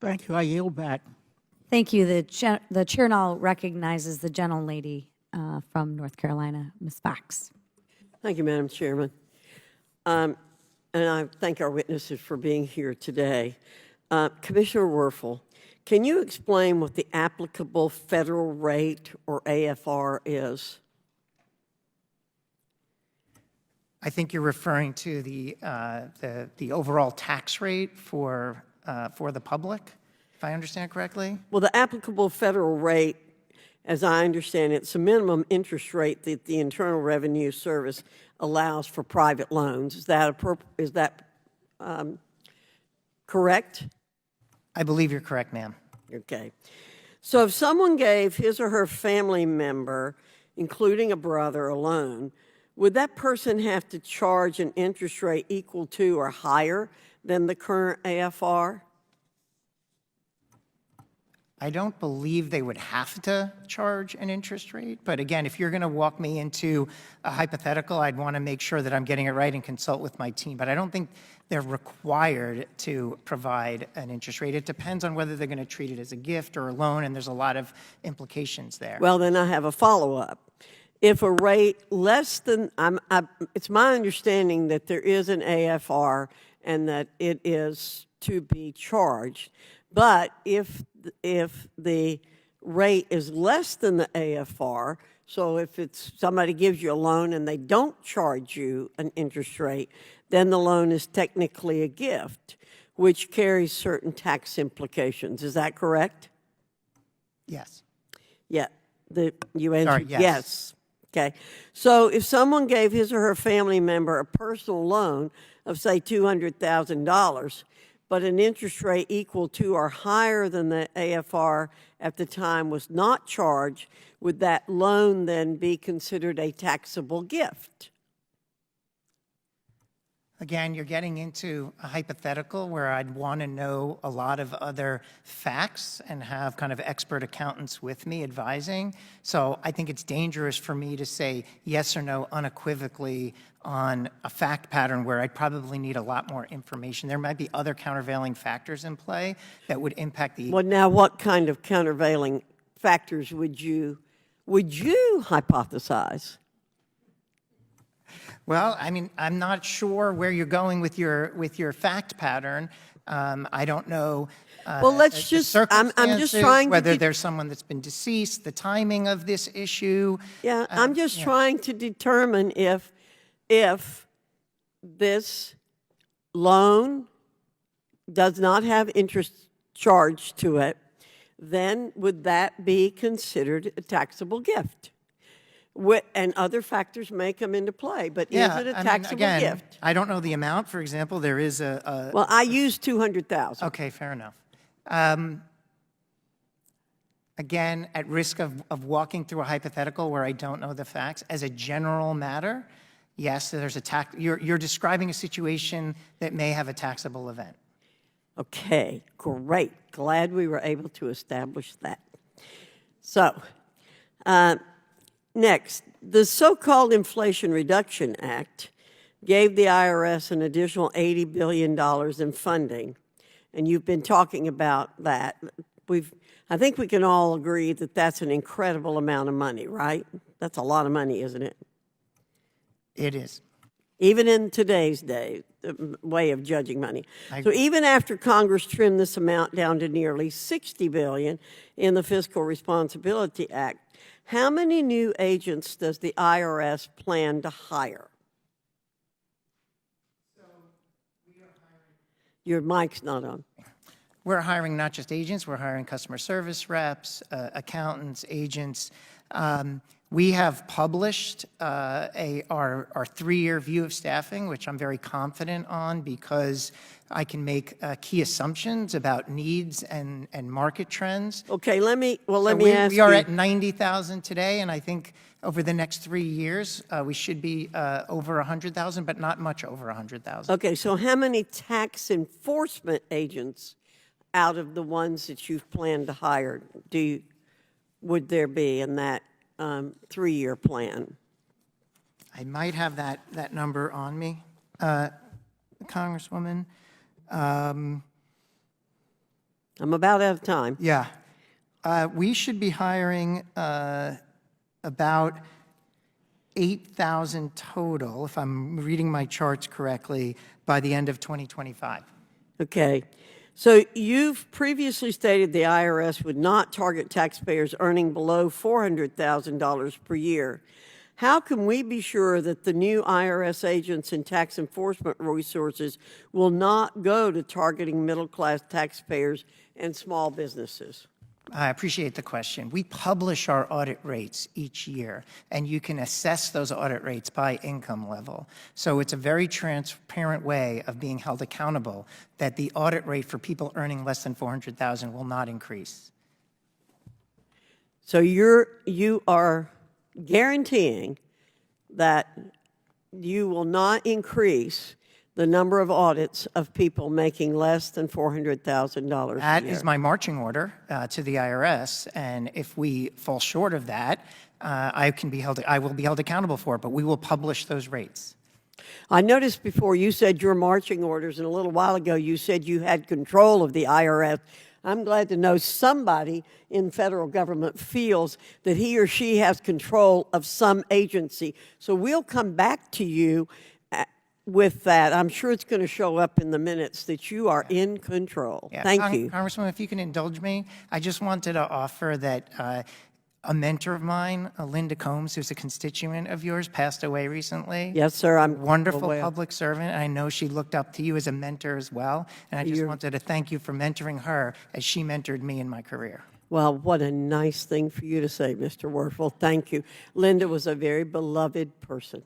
Thank you. I yield back. Thank you. The chair now recognizes the gentlelady from North Carolina, Ms. Foxx. Thank you, Madam Chairman. And I thank our witnesses for being here today. Commissioner Werfel, can you explain what the applicable federal rate, or AFR, is? I think you're referring to the overall tax rate for the public, if I understand correctly. Well, the applicable federal rate, as I understand it, it's a minimum interest rate that the Internal Revenue Service allows for private loans. Is that correct? I believe you're correct, ma'am. Okay. So if someone gave his or her family member, including a brother, a loan, would that person have to charge an interest rate equal to or higher than the current AFR? I don't believe they would have to charge an interest rate, but again, if you're going to walk me into a hypothetical, I'd want to make sure that I'm getting it right and consult with my team. But I don't think they're required to provide an interest rate. It depends on whether they're going to treat it as a gift or a loan, and there's a lot of implications there. Well, then I have a follow-up. If a rate less than, it's my understanding that there is an AFR and that it is to be charged. But if the rate is less than the AFR, so if it's somebody gives you a loan and they don't charge you an interest rate, then the loan is technically a gift, which carries certain tax implications. Is that correct? Yes. Yeah. You answered Sorry, yes. Okay. So if someone gave his or her family member a personal loan of, say, $200,000, but an interest rate equal to or higher than the AFR at the time was not charged, would that loan then be considered a taxable gift? Again, you're getting into a hypothetical where I'd want to know a lot of other facts and have kind of expert accountants with me advising. So I think it's dangerous for me to say yes or no unequivocally on a fact pattern where I'd probably need a lot more information. There might be other countervailing factors in play that would impact the... Well, now what kind of countervailing factors would you hypothesize? Well, I mean, I'm not sure where you're going with your fact pattern. I don't know. Well, let's just. I'm just trying to whether there's someone that's been deceased, the timing of this issue. Yeah, I'm just trying to determine if this loan does not have interest charged to it, then would that be considered a taxable gift? And other factors may come into play, but is it a taxable gift? I don't know the amount. For example, there is a well, I used $200,000. Okay, fair enough. Again, at risk of walking through a hypothetical where I don't know the facts, as a general matter, yes, there's a tax. You're describing a situation that may have a taxable event. Okay, great. Glad we were able to establish that. So, next, the so-called Inflation Reduction Act gave the IRS an additional $80 billion in funding, and you've been talking about that. I think we can all agree that that's an incredible amount of money, right? That's a lot of money, isn't it? It is. Even in today's day, way of judging money. So even after Congress trimmed this amount down to nearly $60 billion in the Fiscal Responsibility Act, how many new agents does the IRS plan to hire? So we are hiring. Your mic's not on. We're hiring not just agents, we're hiring customer service reps, accountants, agents. We have published our 3-year view of staffing, which I'm very confident on because I can make key assumptions about needs and market trends. Okay, let me ask you. We are at 90,000 today, and I think over the next 3 years, we should be over 100,000, but not much over 100,000. Okay, so how many tax enforcement agents out of the ones that you've planned to hire would there be in that 3-year plan? I might have that number on me, Congresswoman. I'm about out of time. Yeah. We should be hiring about 8,000 total, if I'm reading my charts correctly, by the end of 2025. Okay. So you've previously stated the IRS would not target taxpayers earning below $400,000 per year. How can we be sure that the new IRS agents and tax enforcement resources will not go to targeting middle-class taxpayers and small businesses? I appreciate the question. We publish our audit rates each year, and you can assess those audit rates by income level. So it's a very transparent way of being held accountable that the audit rate for people earning less than $400,000 will not increase. So you are guaranteeing that you will not increase the number of audits of people making less than $400,000 That a year. is my marching order to the IRS, and if we fall short of that, I will be held accountable for it, but we will publish those rates. I noticed before you said your marching orders, and a little while ago you said you had control of the IRS. I'm glad to know somebody in federal government feels that he or she has control of some agency. So we'll come back to you with that. I'm sure it's going to show up in the minutes that you are in control. Yeah. Thank you. Congresswoman, if you can indulge me, I just wanted to offer that a mentor of mine, Linda Combs, who's a constituent of yours, passed away recently. Yes, sir. I'm Wonderful aware. public servant. I know she looked up to you as a mentor as well, and I just wanted to thank you for mentoring her as she mentored me in my career. Well, what a nice thing for you to say, Mr. Werfel. Thank you. Linda was a very beloved person.